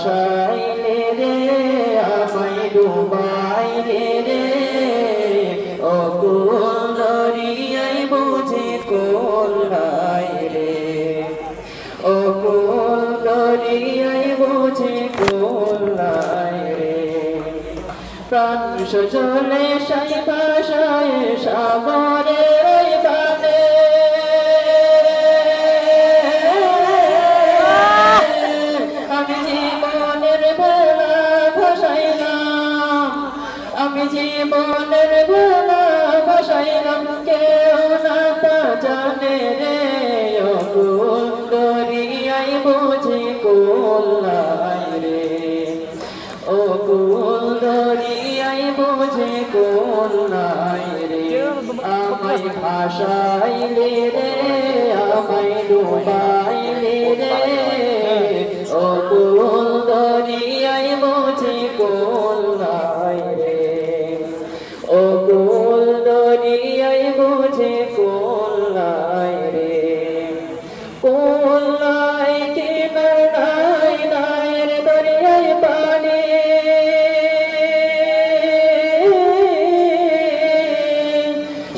ভাসাইলে রে আমায় ডুবাইলে রে ও কুল দরিয়ায় বুঝি কুল নাই রে ও কুল দরিয়ায় বুঝি কুল নাই রে প্রাণ সজলে সাই ভাষায় সাগরের বানে আমি জীবনের ভোলা ভাসাইলাম আমি জীবনের ভোলা ভাসাইলাম কেউ না তা জানে রে ও কুল দরিয়ায় বুঝি কুল নাই রে ও কুল দরিয়ায় বুঝি কুল নাই রে আমায় ভাসাইলে রে আমায় ডুবাইলে রে ও কুল দরিয়ায় বুঝি কুল নাই রে ও কুল দরিয়ায় বুঝি কুল নাই রে কুল নাই কিনারায় নাই রে দরিয়ায় পানি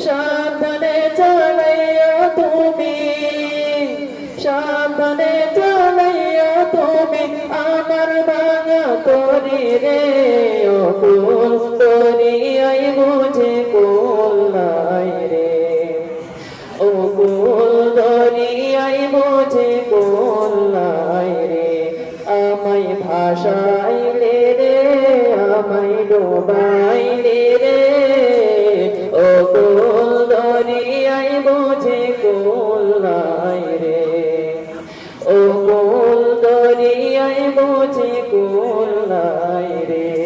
সাবধানে চালাইয়া তুমি সাবধানে চালাইয়া তুমি আমার ভাঙা তরি রে ও কুল দরিয়ায় বুঝি কুল নাই রে ও কুল দরিয়ায় বুঝি কুল নাই রে আমায় ভাসাইলে রে আমায় ডুবাইলে রে ও কুল দরিয়ায় বুঝি কুল নাই রে ও কুল দরিয়ায় বুঝি কুল নাই রে